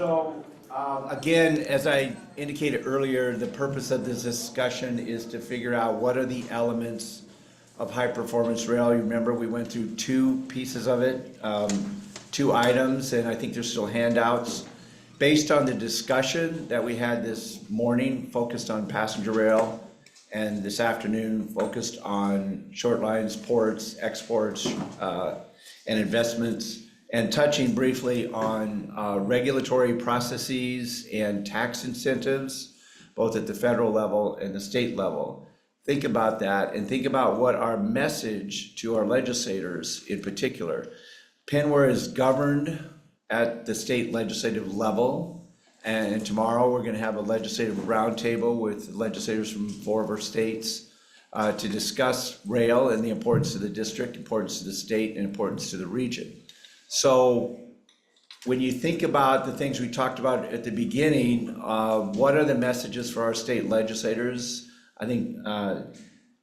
So, again, as I indicated earlier, the purpose of this discussion is to figure out what are the elements of high-performance rail. You remember, we went through two pieces of it, two items, and I think there's still handouts. Based on the discussion that we had this morning, focused on passenger rail, and this afternoon focused on short lines, ports, exports, and investments, and touching briefly on regulatory processes and tax incentives, both at the federal level and the state level. Think about that and think about what our message to our legislators in particular. Penware is governed at the state legislative level, and tomorrow we're going to have a legislative roundtable with legislators from 4 of our states to discuss rail and the importance to the district, importance to the state, and importance to the region. So when you think about the things we talked about at the beginning, what are the messages for our state legislators? I think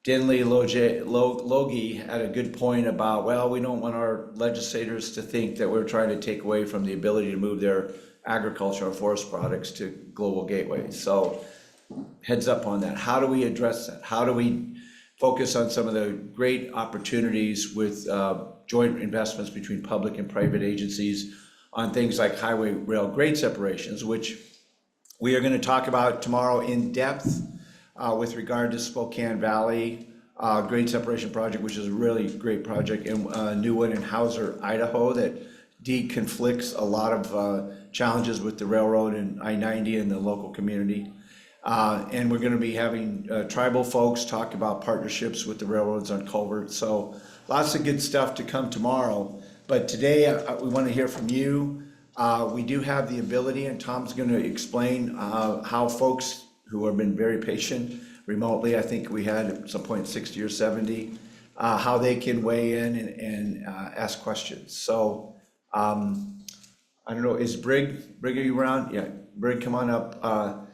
Dinley Logie had a good point about, well, we don't want our legislators to think that we're trying to take away from the ability to move their agriculture and forest products to global gateways. So heads up on that. How do we address that? How do we focus on some of the great opportunities with joint investments between public and private agencies on things like highway rail grade separations, which we are going to talk about tomorrow in depth with regard to Spokane Valley grade separation project, which is a really great project, and a new one in Hauser, Idaho, that deconflicts a lot of challenges with the railroad and I-90 and the local community. And we're going to be having tribal folks talk about partnerships with the railroads on culverts. So lots of good stuff to come tomorrow. But today we want to hear from you. We do have the ability, and Tom's going to explain how folks who have been very patient remotely, I think we had at some point 60 or 70, how they can weigh in and ask questions. So I don't know, is Brig, are you around? Yeah, Brig, come on up.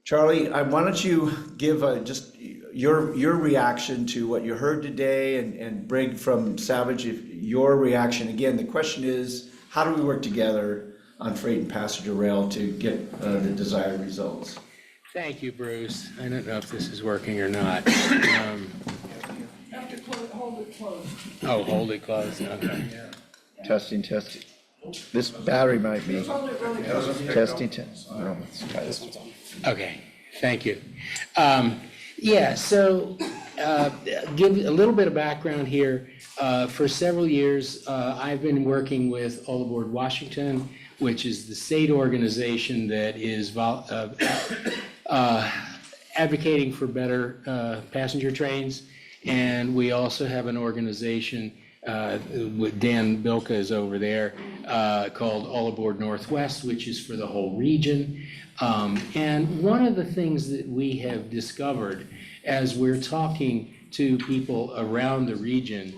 Charlie, why don't you give just your reaction to what you heard today, and Brig from Savage, your reaction. Again, the question is, how do we work together on freight and passenger rail to get the desired results? Thank you, Bruce. I don't know if this is working or not. Have to hold it closed. Oh, hold it closed, okay. Testing. This battery might be Hold it really close. testing. No, let's try this one. Okay, thank you. Yeah, so give a little bit of background here. For several years, I've been working with All Aboard Washington, which is the state organization that is advocating for better passenger trains. And we also have an organization with Dan Bilka is over there called All Aboard Northwest, which is for the whole region. And one of the things that we have discovered as we're talking to people around the region,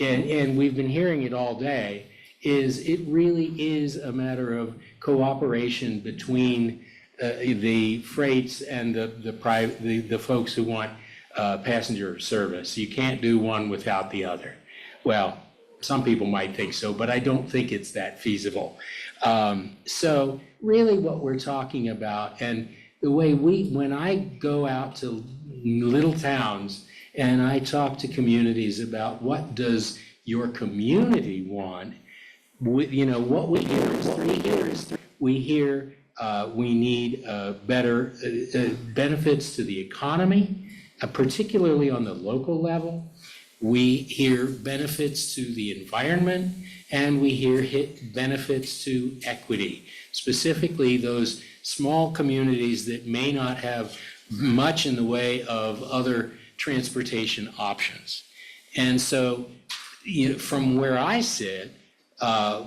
and we've been hearing it all day, is it really is a matter of cooperation between the freights and the folks who want passenger service. You can't do one without the other. Well, some people might think so, but I don't think it's that feasible. So really what we're talking about, and the way when I go out to little towns and I talk to communities about what does your community want, what we hear is we hear we need better benefits to the economy, particularly on the local level. We hear benefits to the environment, and we hear benefits to equity, specifically those small communities that may not have much in the way of other transportation options. And so, from where I sit, I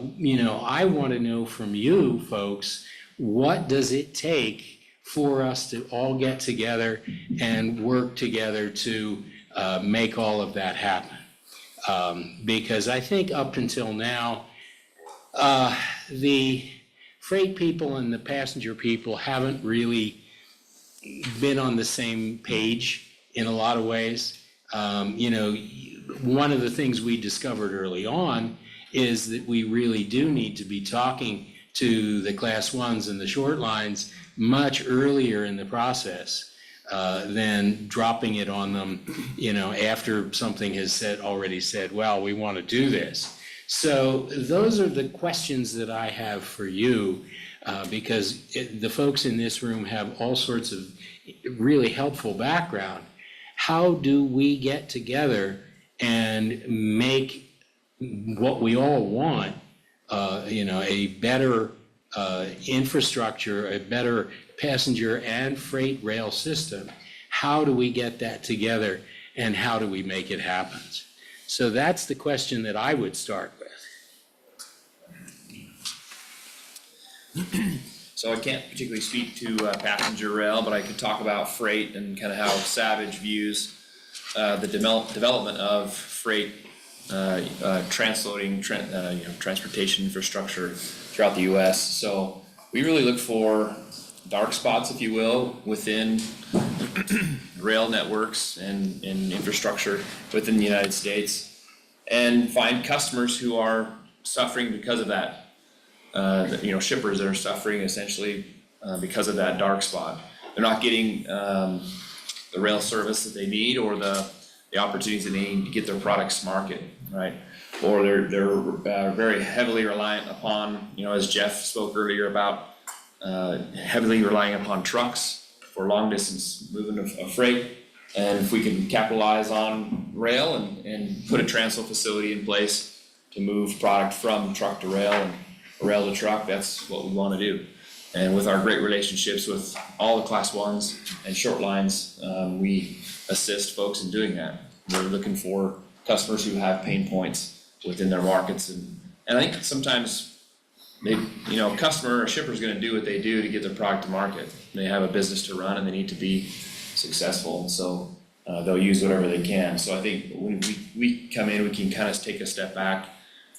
want to know from you folks, what does it take for us to all get together and work together to make all of that happen? Because I think up until now, the freight people and the passenger people haven't really been on the same page in a lot of ways. One of the things we discovered early on is that we really do need to be talking to the class ones and the short lines much earlier in the process than dropping it on them, after something has already said, well, we want to do this. So those are the questions that I have for you, because the folks in this room have all sorts of really helpful background. How do we get together and make what we all want, a better infrastructure, a better passenger and freight rail system? How do we get that together, and how do we make it happen? So that's the question that I would start with. So I can't particularly speak to passenger rail, but I could talk about freight and kind of how Savage views the development of freight transloading, transportation infrastructure throughout the U.S. So we really look for dark spots, if you will, within rail networks and infrastructure within the United States, and find customers who are suffering because of that. Shippers that are suffering essentially because of that dark spot. They're not getting the rail service that they need, or the opportunities that they need to get their products to market, right? Or they're very heavily reliant upon, as Jeff spoke earlier about, heavily relying upon trucks for long distance movement of freight. And if we can capitalize on rail and put a transload facility in place to move product from truck to rail and rail to truck, that's what we want to do. And with our great relationships with all the class ones and short lines, we assist folks in doing that. We're looking for customers who have pain points within their markets, and I think sometimes a customer or shipper is going to do what they do to get their product to market. They have a business to run and they need to be successful, and so they'll use whatever they can. So I think when we come in, we can kind of take a step back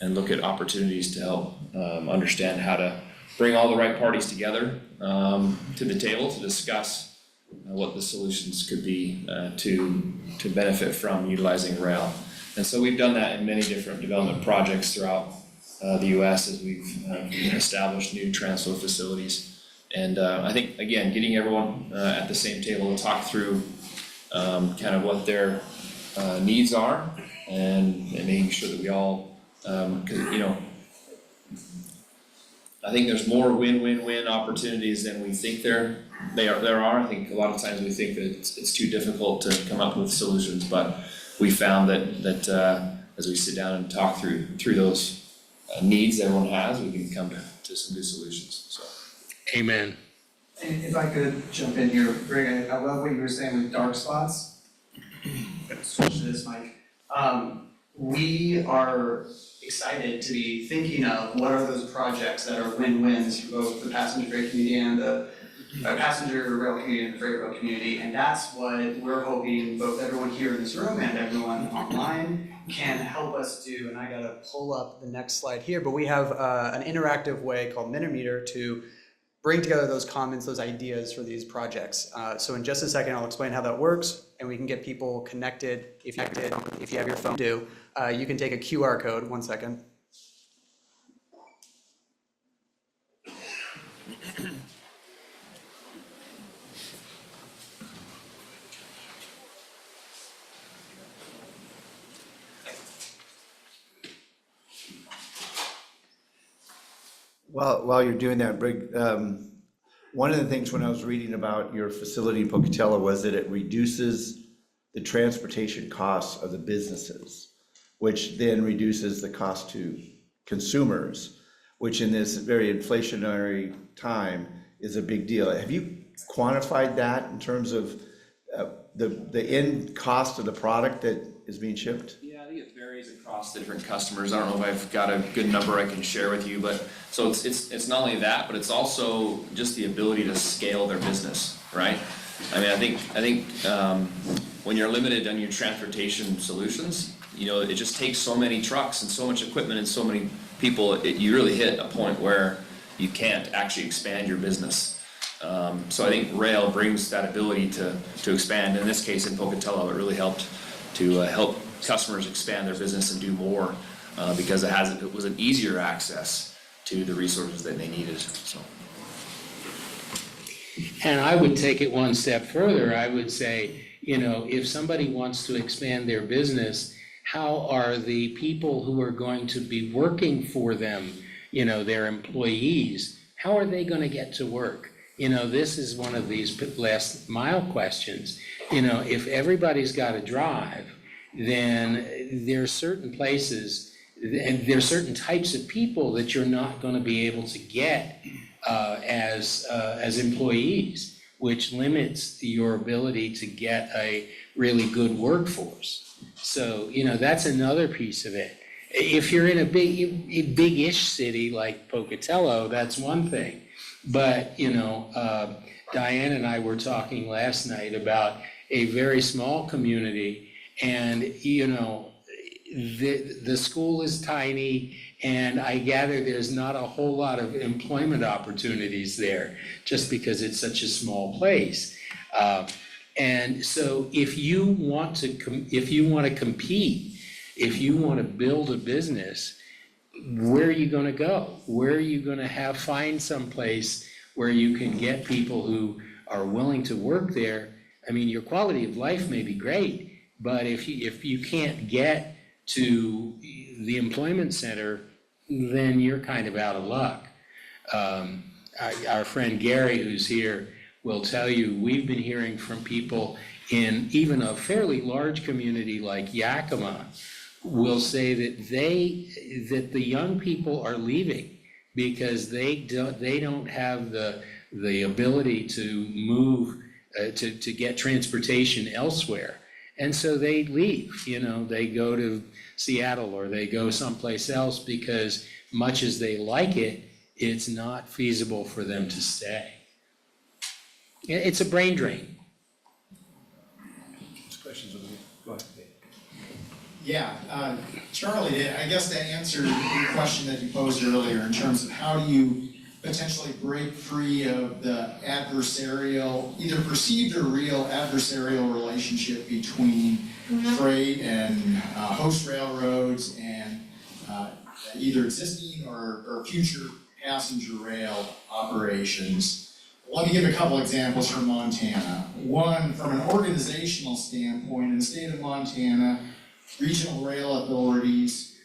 and look at opportunities to help understand how to bring all the right parties together to the table to discuss what the solutions could be to benefit from utilizing rail. And so we've done that in many different development projects throughout the U.S. as we've established new transload facilities. And I think, again, getting everyone at the same table to talk through kind of what their needs are, and making sure that we all, I think there's more win-win-win opportunities than we think there are. I think a lot of times we think that it's too difficult to come up with solutions, but we found that as we sit down and talk through those needs everyone has, we can come to some good solutions. So. Amen. And if I could jump in here, Greg, I love what you were saying with dark spots. Switch to this mic. We are excited to be thinking of what are those projects that are win-wins for both the passenger freight community and the passenger rail community and the freight rail community. And that's what we're hoping both everyone here in this room and everyone online can help us do. And I gotta pull up the next slide here, but we have an interactive way called Minimeter to bring together those comments, those ideas for these projects. So in just a second, I'll explain how that works, and we can get people connected. If you have your phone, you can take a QR code. 1 second. While you're doing that, Brig, one of the things when I was reading about your facility in Pocatello was that it reduces the transportation costs of the businesses, which then reduces the cost to consumers, which in this very inflationary time is a big deal. Have you quantified that in terms of the end cost of the product that is being shipped? Yeah, I think it varies across the different customers. I don't know if I've got a good number I can share with you, but so it's not only that, but it's also just the ability to scale their business, right? I mean, I think when you're limited on your transportation solutions, it just takes so many trucks and so much equipment and so many people, you really hit a point where you can't actually expand your business. So I think rail brings that ability to expand. In this case, in Pocatello, it really helped to help customers expand their business and do more because it was an easier access to the resources that they needed, so. And I would take it one step further. I would say, you know, if somebody wants to expand their business, how are the people who are going to be working for them, you know, their employees, how are they gonna get to work? You know, this is one of these last mile questions. You know, if everybody's got to drive, then there are certain places and there are certain types of people that you're not gonna be able to get as employees, which limits your ability to get a really good workforce. So, you know, that's another piece of it. If you're in a big-ish city like Pocatello, that's one thing. But, you know, Diane and I were talking last night about a very small community, and, you know, the school is tiny, and I gather there's not a whole lot of employment opportunities there, just because it's such a small place. And so if you want to compete, if you want to build a business, where are you going to go? Where are you going to find some place where you can get people who are willing to work there? I mean, your quality of life may be great, but if you can't get to the employment center, then you're kind of out of luck. Our friend Gary, who's here, will tell you, we've been hearing from people in even a fairly large community like Yakima, will say that the young people are leaving because they don't have the ability to move, to get transportation elsewhere. And so they leave, you know, they go to Seattle or they go someplace else because much as they like it, it's not feasible for them to stay. It's a brain drain. Questions over here? Go ahead. Yeah, Charlie, I guess to answer your question that you posed earlier in terms of how do you potentially break free of the adversarial, either perceived or real adversarial relationship between freight and host railroads and either existing or future passenger rail operations. Let me give a couple examples from Montana. One, from an organizational standpoint, in the state of Montana, regional rail authorities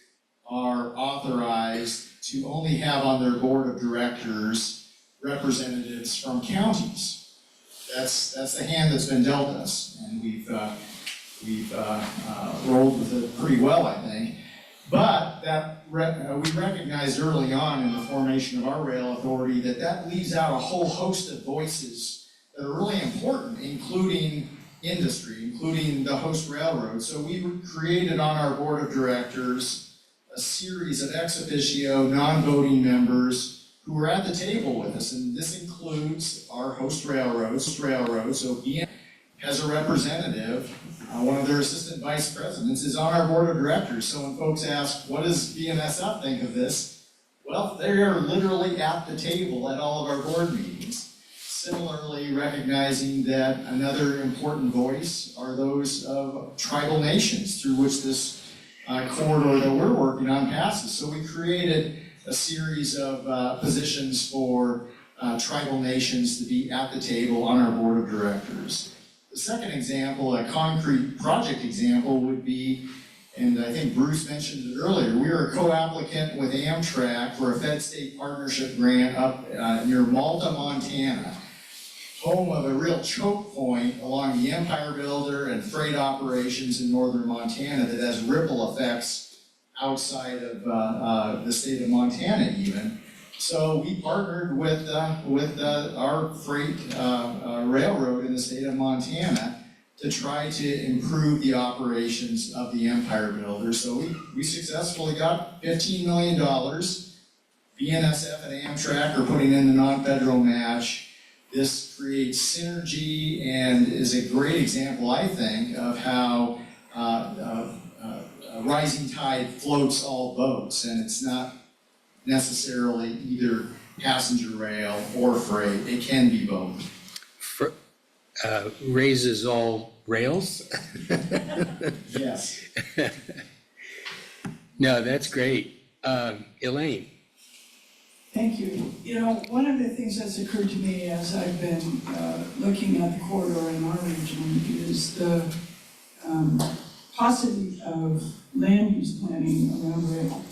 are authorized to only have on their board of directors representatives from counties. That's the hand that's been dealt us, and we've rolled with it pretty well, I think. But we recognized early on in the formation of our rail authority that leaves out a whole host of voices that are really important, including industry, including the host railroad. So we created on our board of directors a series of ex officio, non-voting members who were at the table with us, and this includes our host railroads. So BN has a representative. One of their assistant vice presidents is on our board of directors. So when folks ask, what does BNSF think of this? Well, they are literally at the table at all of our board meetings. Similarly, recognizing that another important voice are those of tribal nations through which this corridor that we're working on passes. So we created a series of positions for tribal nations to be at the table on our board of directors. The second example, a concrete project example, would be, and I think Bruce mentioned it earlier, we are a co-applicant with Amtrak for a Fed State Partnership grant up near Malta, Montana, home of a real choke point along the Empire Builder and freight operations in northern Montana that has ripple effects outside of the state of Montana even. So we partnered with our freight railroad in the state of Montana to try to improve the operations of the Empire Builder. So we successfully got $15 million. BNSF and Amtrak are putting in the non-federal match. This creates synergy and is a great example, I think, of how a rising tide floats all boats, and it's not necessarily either passenger rail or freight. It can be both. Raises all rails? Yes. No, that's great. Elaine? Thank you. You know, one of the things that's occurred to me as I've been looking at the corridor in our region is the paucity of land use planning around rail.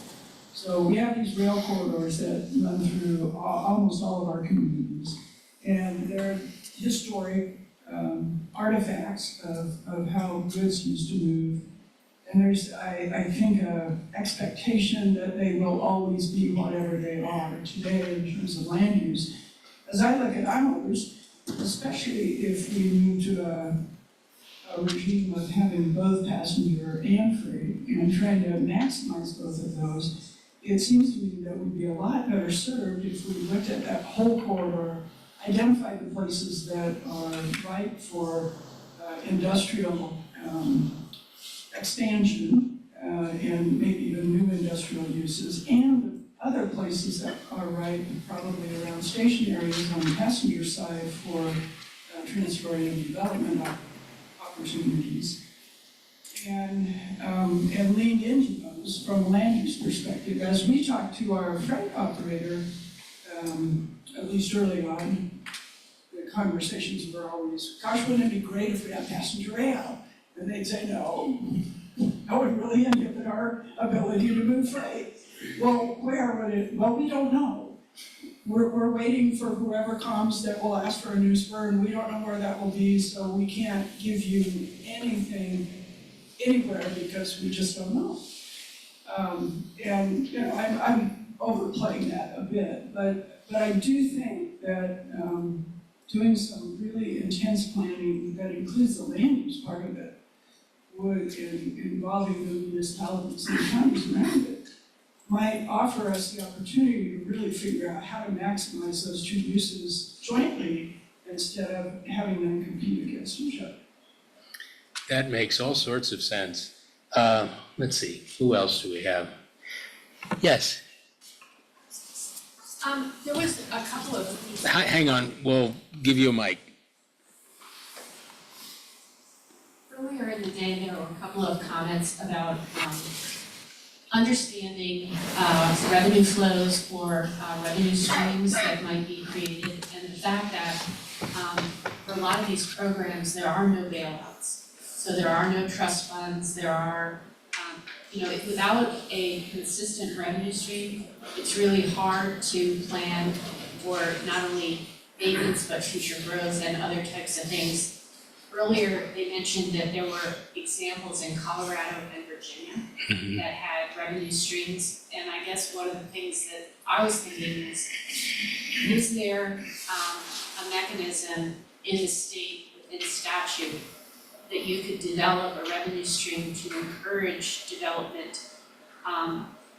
So we have these rail corridors that run through almost all of our communities. And they're historic artifacts of how goods used to move. And there's, I think, a expectation that they will always be whatever they are today in terms of land use. As I look at ours, especially if we move to a regime of having both passenger and freight and trying to maximize both of those, it seems to me that we'd be a lot better served if we looked at that whole corridor, identified the places that are ripe for industrial expansion and maybe even new industrial uses, and other places that are ripe probably around station areas on the passenger side for trans-oriented development opportunities. And leaned into those from a land use perspective. As we talk to our freight operator, at least early on, the conversations were always, gosh, wouldn't it be great if we had passenger rail? And they'd say, no, that would really inhibit our ability to move freight. Well, where would it? Well, we don't know. We're waiting for whoever comes that will ask for a new spur, and we don't know where that will be, so we can't give you anything anywhere because we just don't know. And you know, I'm overplaying that a bit, but I do think that doing some really intense planning that includes the land use part of it would, involving the municipalities and counties around it, might offer us the opportunity to really figure out how to maximize those two uses jointly instead of having them compete against each other. That makes all sorts of sense. Let's see, who else do we have? Yes, There was a couple of. hang on, we'll give you a mic. Earlier in the day, there were a couple of comments about understanding revenue flows for revenue streams that might be created, and the fact that for a lot of these programs, there are no bailouts. So there are no trust funds, there are, without a consistent revenue stream, it's really hard to plan for not only maintenance, but future growth and other types of things. Earlier, they mentioned that there were examples in Colorado and Virginia that had revenue streams. And I guess one of the things that I was thinking is there a mechanism in the state, within statute, that you could develop a revenue stream to encourage development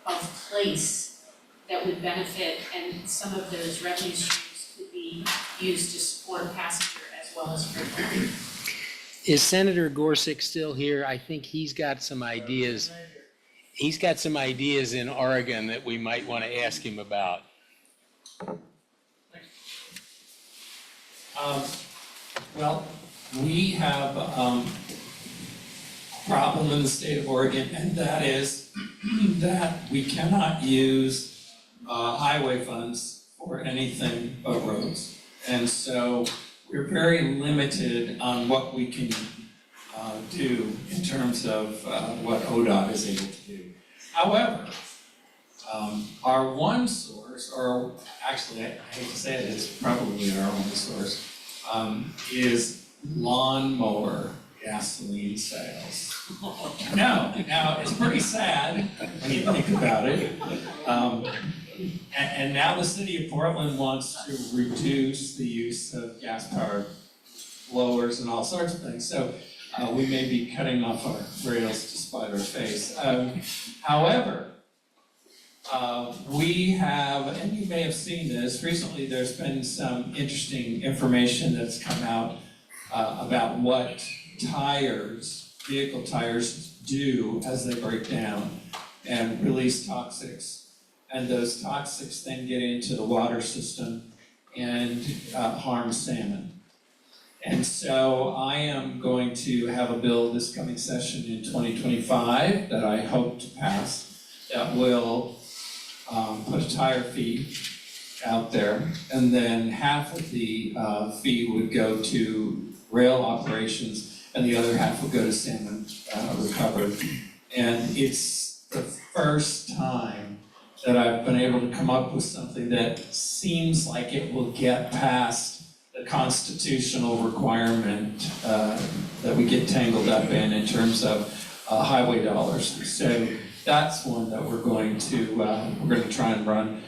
of place that would benefit, and some of those revenue streams could be used to support passenger as well as freight. Is Senator Gorsuch still here? I think he's got some ideas. He's got some ideas in Oregon that we might want to ask him about. Well, we have a problem in the state of Oregon, and that is that we cannot use highway funds for anything but roads. And so we're very limited on what we can do in terms of what ODOT is able to do. However, our one source, or actually I hate to say it, it's probably our only source, is lawnmower gasoline sales. Now it's pretty sad when you think about it. And now the city of Portland wants to reduce the use of gas-powered blowers and all sorts of things. So we may be cutting off our rails to spite our face. However, we have, and you may have seen this, recently there's been some interesting information that's come out about what vehicle tires do as they break down and release toxics. And those toxics then get into the water system and harm salmon. And so I am going to have a bill this coming session in 2025 that I hope to pass that will put a tire fee out there. And then half of the fee would go to rail operations and the other half would go to salmon recovery. And it's the first time that I've been able to come up with something that seems like it will get past the constitutional requirement that we get tangled up in terms of highway dollars. So that's one that we're going to try and run.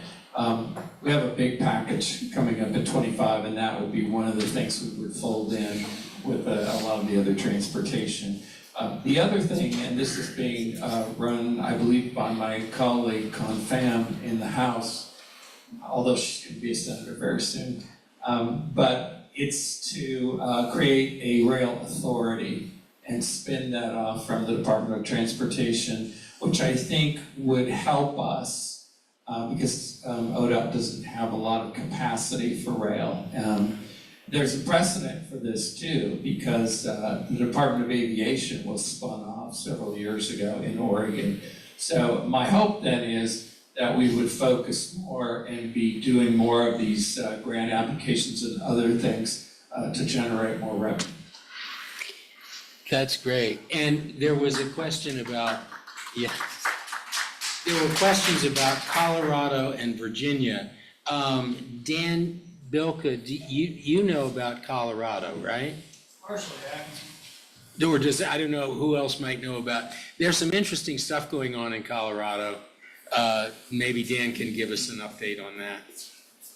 We have a big package coming up at 25, and that would be one of the things we would fold in with a lot of the other transportation. The other thing, and this is being run, I believe, by my colleague Con Pham in the House, although she's going to be a senator very soon, but it's to create a rail authority and spin that off from the Department of Transportation, which I think would help us because ODOT doesn't have a lot of capacity for rail. There's a precedent for this too, because the Department of Aviation was spun off several years ago in Oregon. So my hope then is that we would focus more and be doing more of these grant applications and other things to generate more revenue. That's great. And there was a question about, there were questions about Colorado and Virginia. Dan Bilka, you know about Colorado, right? Partially, There were just, I don't know who else might know about, there's some interesting stuff going on in Colorado. Maybe Dan can give us an update on that.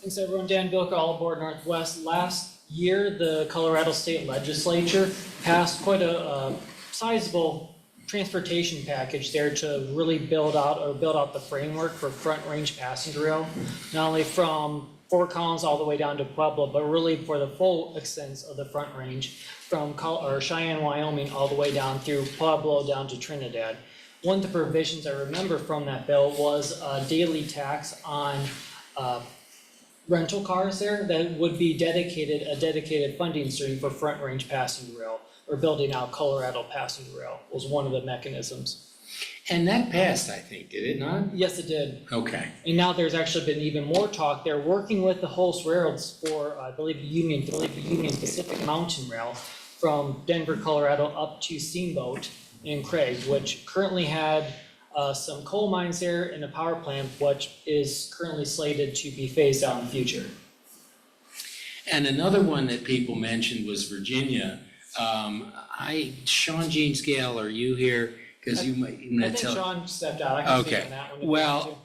Thanks everyone, Dan Bilka, All Aboard Northwest. Last year, the Colorado State Legislature passed quite a sizable transportation package there to really build out the framework for Front Range passenger rail, not only from Fort Collins all the way down to Pueblo, but really for the full extent of the Front Range from Cheyenne, Wyoming, all the way down through Pueblo down to Trinidad. One of the provisions I remember from that bill was a daily tax on rental cars there that would be a dedicated funding stream for Front Range passenger rail, or building out Colorado passenger rail was one of the mechanisms. And that passed, I think, did it not? Yes, it did. Okay. And now there's actually been even more talk. They're working with the host railroads for, I believe, Union Pacific Mountain Rail from Denver, Colorado up to Steamboat in Craig, which currently had some coal mines there and a power plant, which is currently slated to be phased out in the future. And another one that people mentioned was Virginia. Sean Jean Scale, are you here? Because you might I think Sean stepped out. I can speak Okay. on that one. if you Well, want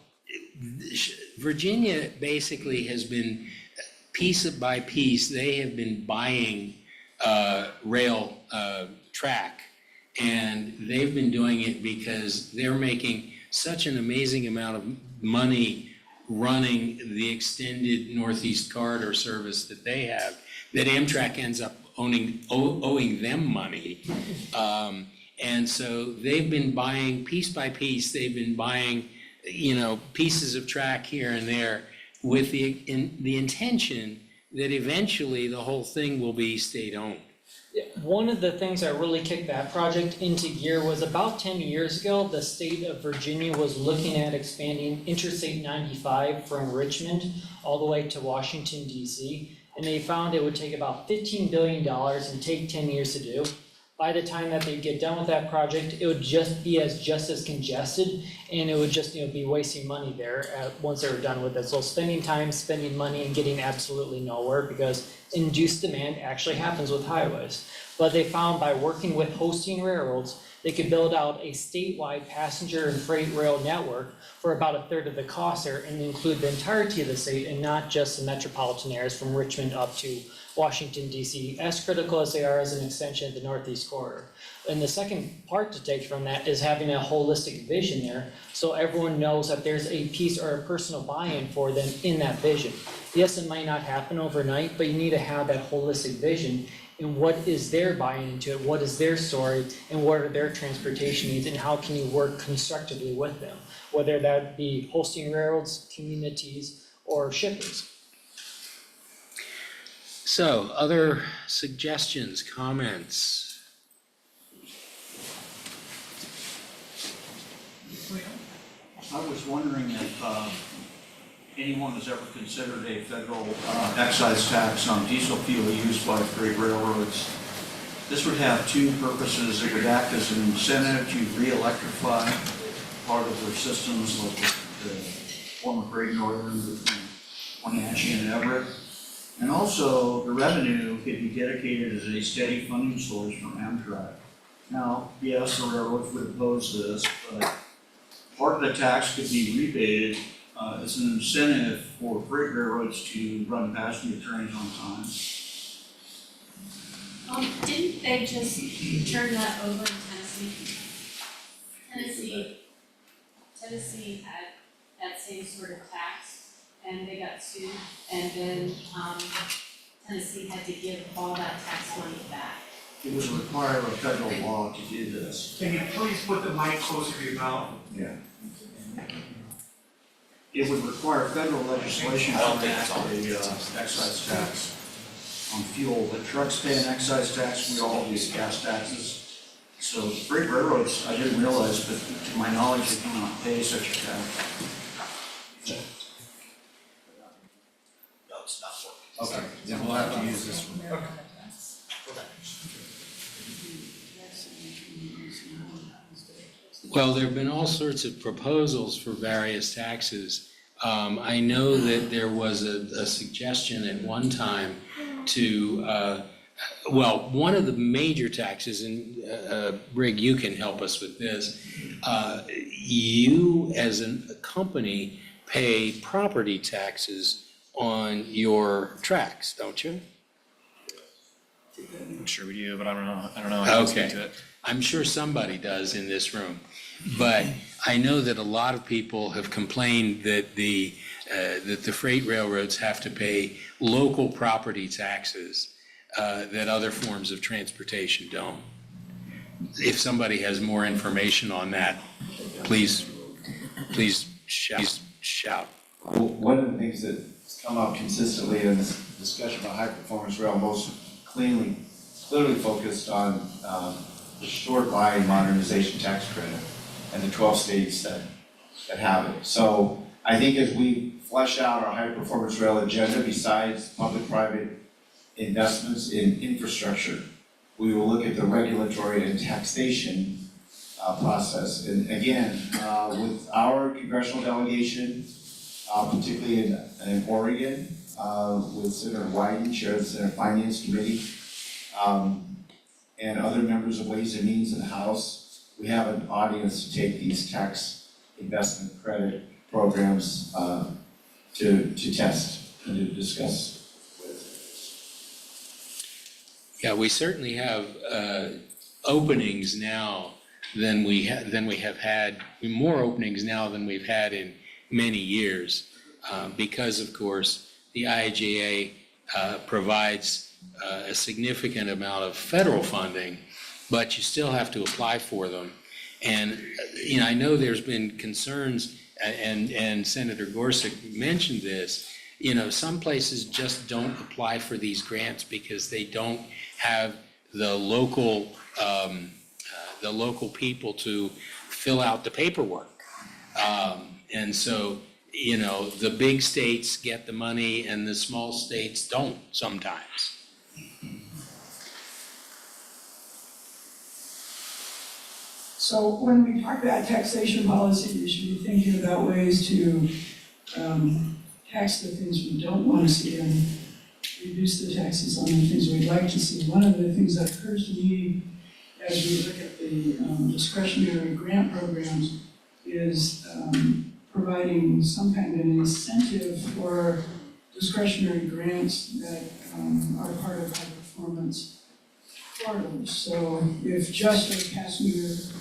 to. Virginia basically has been, piece by piece, they have been buying rail track. And they've been doing it because they're making such an amazing amount of money running the extended Northeast Corridor service that they have, that Amtrak ends up owing them money. And so they've been buying piece by piece, they've been buying, pieces of track here and there with the intention that eventually the whole thing will be state-owned. One of the things that really kicked that project into gear was about 10 years ago, the state of Virginia was looking at expanding Interstate 95 from Richmond all the way to Washington DC. And they found it would take about $15 billion and take 10 years to do. By the time that they get done with that project, it would just be just as congested, and it would just be wasting money there once they were done with it. So spending time, spending money, and getting absolutely nowhere, because induced demand actually happens with highways. But they found by working with hosting railroads, they could build out a statewide passenger and freight rail network for about a third of the cost there, and include the entirety of the state and not just the metropolitan areas from Richmond up to Washington DC, as critical as they are as an extension of the Northeast Corridor. And the second part to take from that is having a holistic vision there, so everyone knows that there's a piece or a personal buy-in for them in that vision. Yes, it might not happen overnight, but you need to have that holistic vision and what is their buy-in into it, what is their story, and what are their transportation needs, and how can you work constructively with them, whether that be hosting railroads, communities, or shippers. So, other suggestions, comments? I was wondering if anyone has ever considered a federal excise tax on diesel fuel used by freight railroads. This would have two purposes. It would act as an incentive to re-electrify part of their systems, like the former Great Northern between Wenatchee and Everett. And also, the revenue could be dedicated as a steady funding source for Amtrak. Now, yes, the railroads would oppose this, but part of the tax could be rebated as an incentive for freight railroads to run passenger trains on time. Didn't they just turn that over in Tennessee had that same sort of tax, and they got sued, and then, Tennessee had to give all that tax money back. It would require a federal law to do this. Can you please put the mic closer to your mouth? Yeah. It would require federal legislation I to don't think it's enact on. a excise tax on fuel. The trucks pay an excise tax, we all use gas taxes. So the freight railroads, I didn't realize, but to my knowledge, they cannot pay such a tax. No, it's not working. Okay, then we'll have to use this one. Well, there have been all sorts of proposals for various taxes. I know that there was a suggestion at one time to, well, one of the major taxes, and Rig, you can help us with this. You, as a company, pay property taxes on your tracks, don't you? I'm sure we do, but I don't know, I can't speak Okay. to it. I'm sure somebody does in this room. But I know that a lot of people have complained that the freight railroads have to pay local property taxes that other forms of transportation don't. If somebody has more information on that, please shout. Well, one of the things that's come up consistently in this discussion about high-performance rail, most clearly focused on the short line modernization tax credit and the 12 states that have it. So I think as we flesh out our high-performance rail agenda, besides public-private investments in infrastructure, we will look at the regulatory and taxation process. And again, with our congressional delegation, particularly in Oregon, with Senator Wyden, Chair of the Senate Finance Committee, and other members of Ways and Means in the House, we have an audience to take these tax investment credit programs to test and to discuss with. Yeah, we certainly have openings now than we have had, more openings now than we've had in many years, because of course the IIJA provides a significant amount of federal funding, but you still have to apply for them. And you know, I know there's been concerns, and Senator Gorsuch mentioned this. You know, some places just don't apply for these grants because they don't have the local people to fill out the paperwork. And so, you know, the big states get the money and the small states don't sometimes. So when we talk about taxation policy, we should be thinking about ways to tax the things we don't want to see and reduce the taxes on the things we'd like to see. One of the things that occurs to me as we look at the discretionary grant programs is providing some kind of an incentive for discretionary grants that are part of high performance corridors. So if just a passenger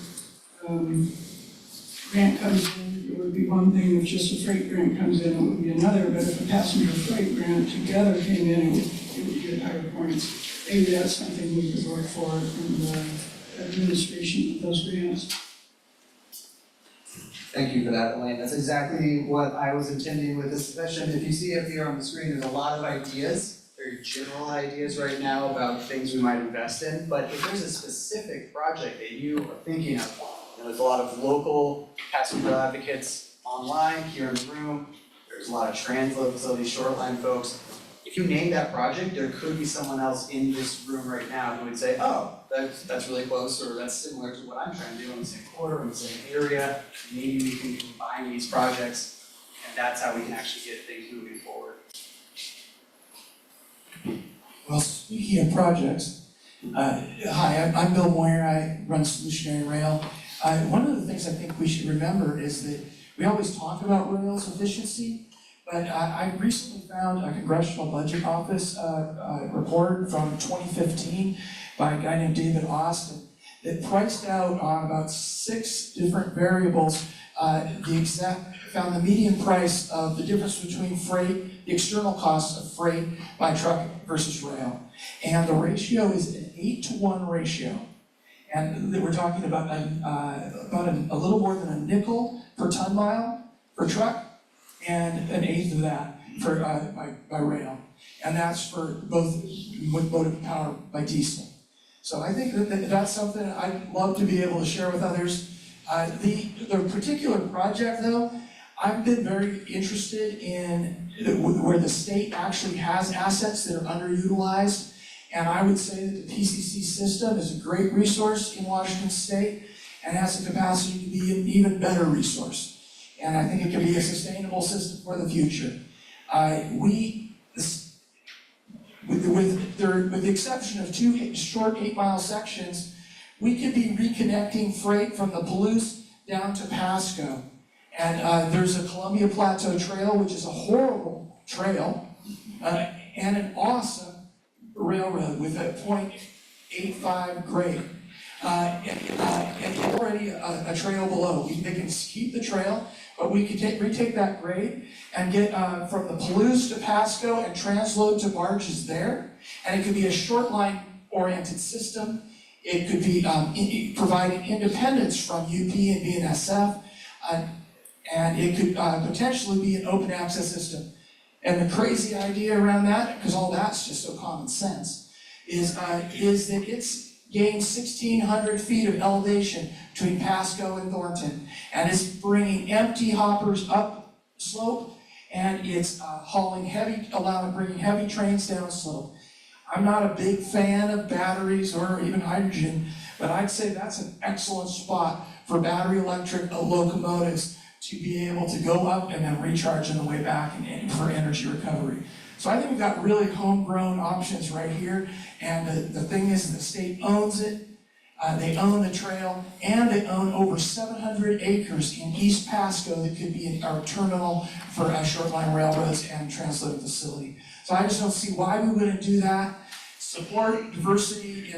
grant comes in, it would be one thing. If just a freight grant comes in, it would be another. But if a passenger freight grant together came in, it would get higher points. Maybe that's something we could work for in the administration of those grants. Thank you for that, Elaine. That's exactly what I was intending with this session. If you see up here on the screen, there's a lot of ideas, very general ideas right now about things we might invest in. But if there's a specific project that you are thinking of, you know, there's a lot of local passenger advocates online, here in the room. there's a lot of transload facilities, shoreline folks. If you name that project, there could be someone else in this room right now who would say, oh, that's really close, or that's similar to what I'm trying to do in the same quarter, in the same area. Maybe we can combine these projects, and that's how we can actually get things moving forward. Well, speaking of projects, hi, I'm Bill Moyer, I run Solutionary Rail. One of the things I think we should remember is that we always talk about rail's efficiency, but I recently found a Congressional Budget Office report from 2015 by a guy named David Austin that priced out on about 6 different variables found the median price of the difference between freight, the external cost of freight by truck versus rail. And the ratio is an 8-to-1 ratio. And we're talking about a little more than a nickel per ton mile for truck, and an eighth of that for by rail. And that's for both motive power by diesel. So I think that's something I'd love to be able to share with others. The particular project though, I've been very interested in where the state actually has assets that are underutilized. And I would say that the PCC system is a great resource in Washington State and has the capacity to be an even better resource. And I think it can be a sustainable system for the future. With the exception of 2 short 8-mile sections, we could be reconnecting freight from the Palouse down to Pasco. And there's a Columbia Plateau Trail, which is a horrible trail, and an awesome railroad with a .85 grade. And already a trail below. They can keep the trail, but we could retake that grade and get from the Palouse to Pasco and transload to barges there. And it could be a short line oriented system. It could be providing independence from UP and BNSF. And it could potentially be an open access system. And the crazy idea around that, because all that's just so common sense, is that it's gained 1,600 feet of elevation between Pasco and Thornton, and it's bringing empty hoppers up slope, and it's bringing heavy trains down slope. I'm not a big fan of batteries or even hydrogen, but I'd say that's an excellent spot for battery electric locomotives to be able to go up and then recharge on the way back and for energy recovery. So I think we've got really homegrown options right here, and the thing is the state owns it, they own the trail, and they own over 700 acres in East Pasco that could be our terminal for short line railroads and transloading facility. So I just don't see why we wouldn't do that. Support diversity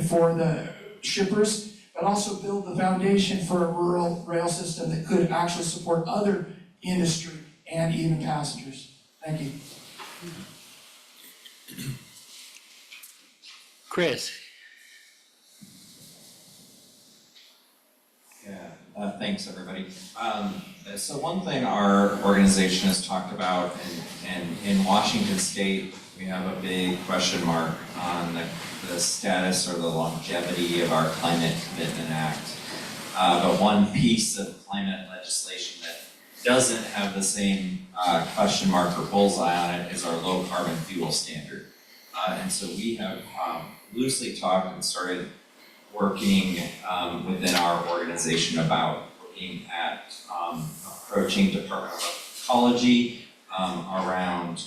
for the shippers, but also build the foundation for a rural rail system that could actually support other industry and even passengers. Thank you. Chris? Yeah, thanks everybody. So one thing our organization has talked about, and in Washington State, we have a big question mark on the status or the longevity of our Climate Commitment Act. But one piece of climate legislation that doesn't have the same question mark or bullseye on it is our low carbon fuel standard. And so we have loosely talked and started working within our organization about looking at approaching Department of Ecology around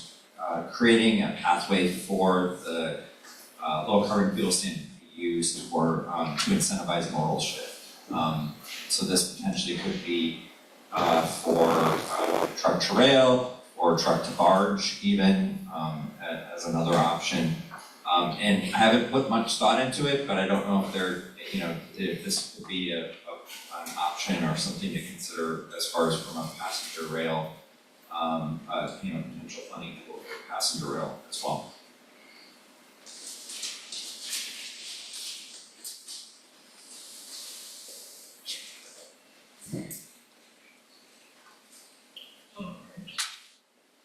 creating a pathway for the low carbon fuel standard to be used for to incentivize modal shift. So this potentially could be for truck to rail or truck to barge even as another option. And I haven't put much thought into it, but I don't know if this could be an option or something to consider as far as from a passenger rail, potential funding for passenger rail as well.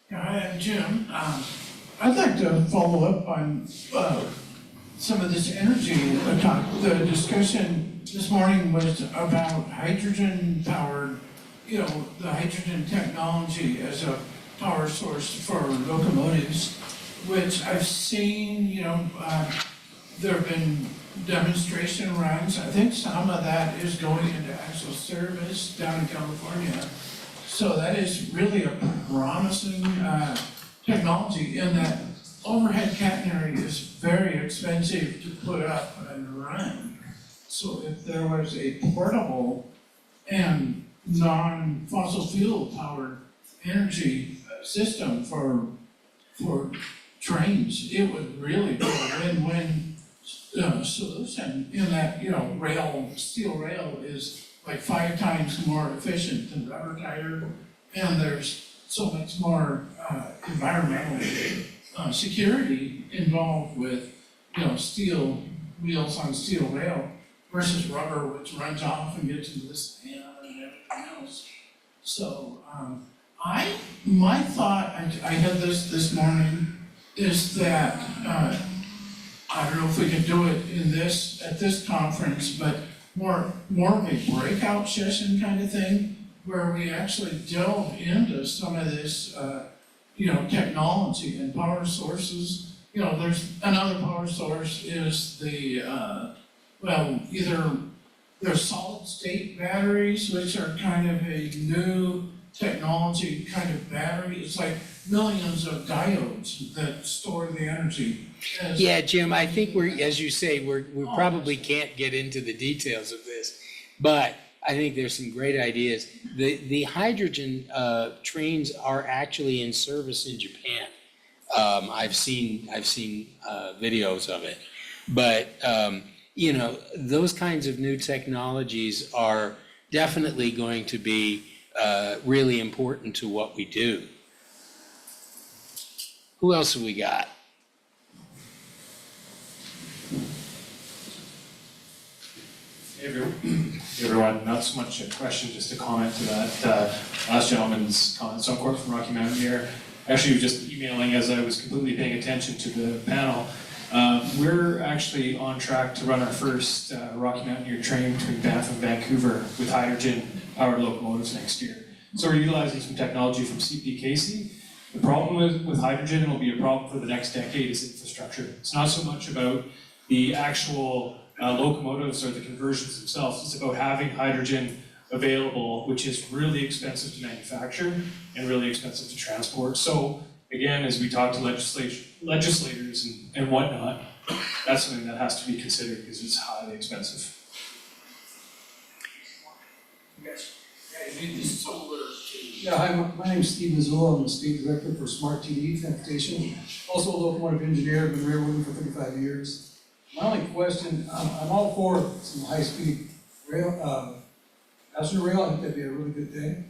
Yeah, hi, I'm Jim. I'd like to follow up on some of this energy talk. The discussion this morning was about hydrogen-powered you know, the hydrogen technology as a power source for locomotives, which I've seen, you know, there have been demonstration runs. I think some of that is going into actual service down in California. So that is really a promising technology in that overhead catenary is very expensive to put up and run. So if there was a portable and non-fossil fuel powered energy system for trains, it would really be a win-win solution in that, you know, steel rail is like 5 times more efficient than rubber tire, and there's so much more environmental security involved with, you know, steel wheels on steel rail versus rubber, which runs off and gets into the sand and everything else. So, my thought, I had this morning, is that, I don't know if we can do it at this conference, but more of a breakout session kind of thing, where we actually delve into some of this, you know, technology and power sources. You know, there's another power source is the, either there's solid state batteries, which are kind of a new technology kind of battery. It's like millions of diodes that store the energy. Yeah, Jim, I think as you say, we probably can't get into the details of this, but I think there's some great ideas. The hydrogen trains are actually in service in Japan. I've seen videos of it, but you know, those kinds of new technologies are definitely going to be really important to what we do. Who else have we got? Hey everyone, not so much a question, just a comment to that last gentleman's comment. So I'm Court from Rocky Mountain here. Actually, just emailing as I was completely paying attention to the panel. We're actually on track to run our first Rocky Mountaineer train between Banff and Vancouver with hydrogen-powered locomotives next year. So we're utilizing some technology from CP Casey. The problem with hydrogen, and will be a problem for the next decade, is infrastructure. It's not so much about the actual locomotives or the conversions themselves. It's about having hydrogen available, which is really expensive to manufacture and really expensive to transport. So again, as we talk to legislators and whatnot, that's something that has to be considered because it's highly expensive. Yeah, hi, my name's Steve Missoula. I'm the state director for Smart TD Transportation. Also a locomotive engineer, been railroading for 35 years. My only question, I'm all for some high-speed rail, passenger rail. I think that'd be a really good thing.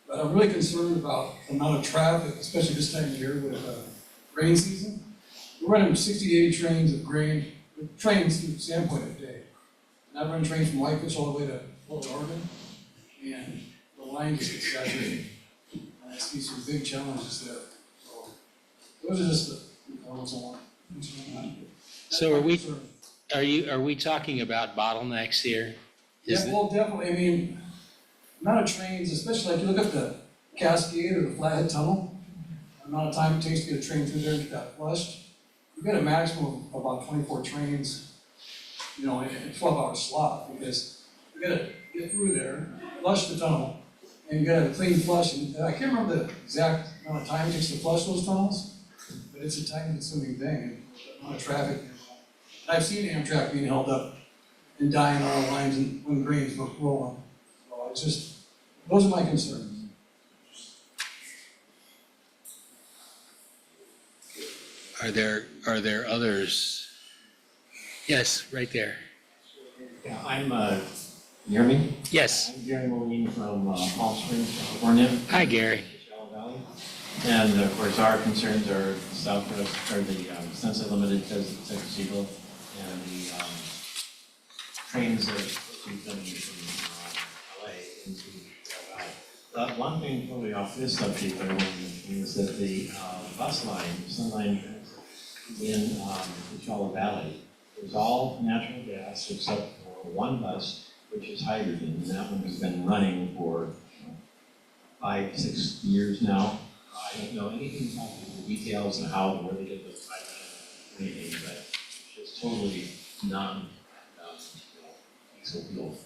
But I'm really concerned about the amount of traffic, especially this time of year with grain season. We're running 60 to 80 trains of grain, trains to Sandpoint a day. And I run trains from Whitefish all the way to Portland, Oregon. And the line just gets saturated. And I see some big challenges there. So those are just the comments I want. So are we talking about bottlenecks here? Yeah, well, definitely. I mean, amount of trains, especially like you look at the Cascade or the Flathead Tunnel, the amount of time it takes to get a train through there and get that flushed. You've got a maximum of about 24 trains, you know, in a 12-hour slot, because you gotta get through there, flush the tunnel, and you gotta have a clean flush. And I can't remember the exact amount of time it takes to flush those tunnels, but it's a time-consuming thing, and the amount of traffic. And I've seen Amtrak being held up and dying on our lines and when grains were rolling. So it's just, those are my concerns. Are there others? Yes, right there. Yeah, I'm, you hear me? Yes. I'm Gary Moline from Palm Springs, California. Hi, Gary. Shallow Valley. And of course, our concerns are southwest, or the Sunset Limited Texas Eagle, and the trains that we've done from LA into Shallow Valley. One thing totally off this subject I want to mention is that the bus line, Sunline in the Shallow Valley, is all natural gas except for one bus, which is hydrogen, and that one has been running for 5, 6 years now. I don't know anything about the details and how, where they did the 5 million or anything, but it's totally non, diesel fuel.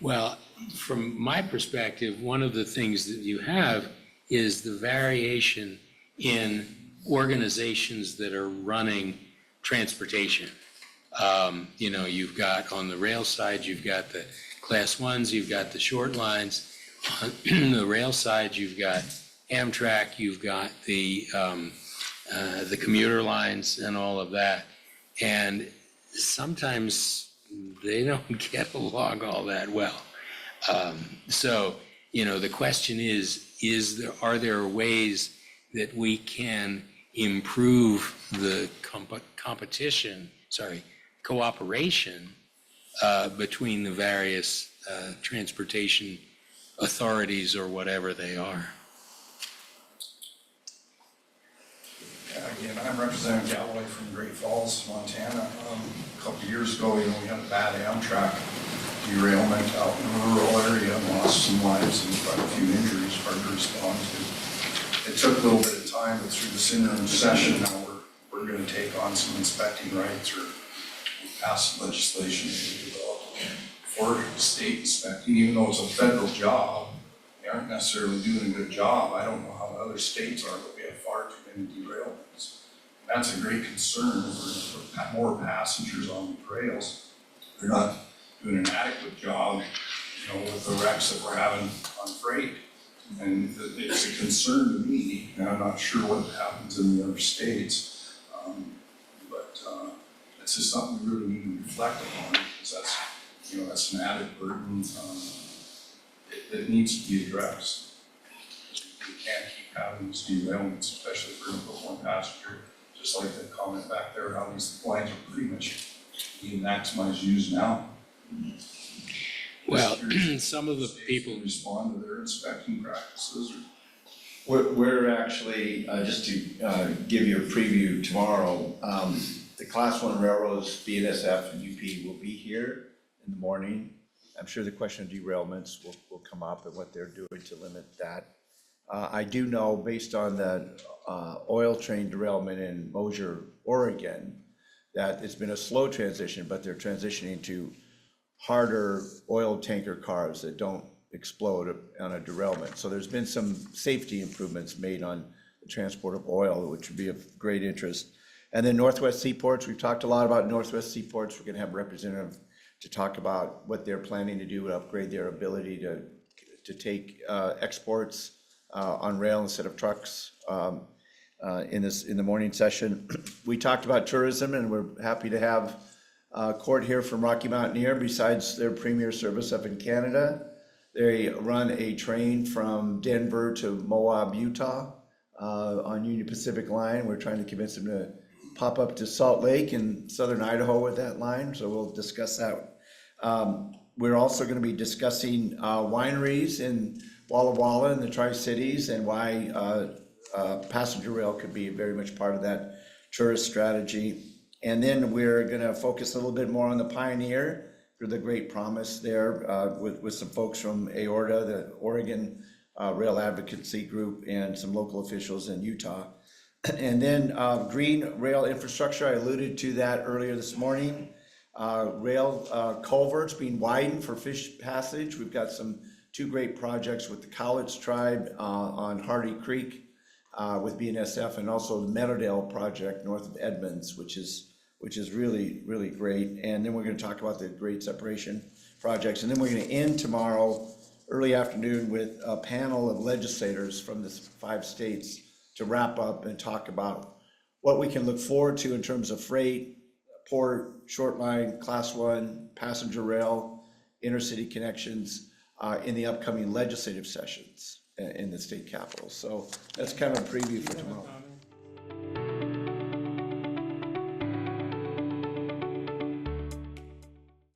Well, from my perspective, one of the things that you have is the variation in organizations that are running transportation. You know, you've got on the rail side, you've got the class ones, you've got the short lines. On the rail side, you've got Amtrak, you've got the commuter lines and all of that. And sometimes they don't get along all that well. So, you know, the question is are there ways that we can improve the cooperation between the various transportation authorities or whatever they are? Again, I'm Representative Galloway from Great Falls, Montana. A couple of years ago, we had a bad Amtrak derailment out in a rural area and lost some lives and quite a few injuries, hard to respond to. It took a little bit of time, but through this interim session, now we're going to take on some inspecting rights or pass some legislation to develop for state inspecting, even though it's a federal job. They aren't necessarily doing a good job. I don't know how the other states are, but we have far too many derailments. That's a great concern. We're put more passengers on the rails. They're not doing an adequate job, you know, with the wrecks that we're having on freight. And it's a concern to me, and I'm not sure what happens in the other states. But it's just something we really need to reflect upon, because that's, you know, that's an added burden that needs to be addressed. We can't keep having these derailments, especially if we're gonna put one passenger, just like the comment back there, how these lines are pretty much being maximized used now. Well, some of the people respond to their inspecting practices. We're actually, just to give you a preview tomorrow, the Class 1 railroads, BNSF and UP will be here in the morning. I'm sure the question of derailments will come up and what they're doing to limit that. I do know, based on the oil train derailment in Mosier, Oregon, that it's been a slow transition, but they're transitioning to harder oil tanker cars that don't explode on a derailment. So there's been some safety improvements made on the transport of oil, which would be of great interest. And then Northwest Seaports, we've talked a lot about Northwest Seaports. We're gonna have a representative to talk about what they're planning to do to upgrade their ability to take exports on rail instead of trucks in the morning session. We talked about tourism, and we're happy to have Court here from Rocky Mountaineer. Besides their premier service up in Canada, they run a train from Denver to Moab, Utah on Union Pacific Line. We're trying to convince them to pop up to Salt Lake in southern Idaho with that line, so we'll discuss that. We're also going to be discussing wineries in Walla Walla and the Tri-Cities, and why passenger rail could be very much part of that tourist strategy. And then we're going to focus a little bit more on the Pioneer for the great promise there with some folks from AORTA, the Oregon Rail Advocacy Group, and some local officials in Utah. And then green rail infrastructure, I alluded to that earlier this morning. Rail culverts being widened for fish passage. We've got two great projects with the Cowlitz Tribe on Hardy Creek with BNSF, and also the Meadowdale project north of Edmonds, which is really, really great. And then we're going to talk about the Great Separation projects. And then we're going to end tomorrow, early afternoon, with a panel of legislators from the 5 states to wrap up and talk about what we can look forward to in terms of freight, port, short line, class 1, passenger rail, intercity connections in the upcoming legislative sessions in the state capitals. So that's kind of a preview for tomorrow.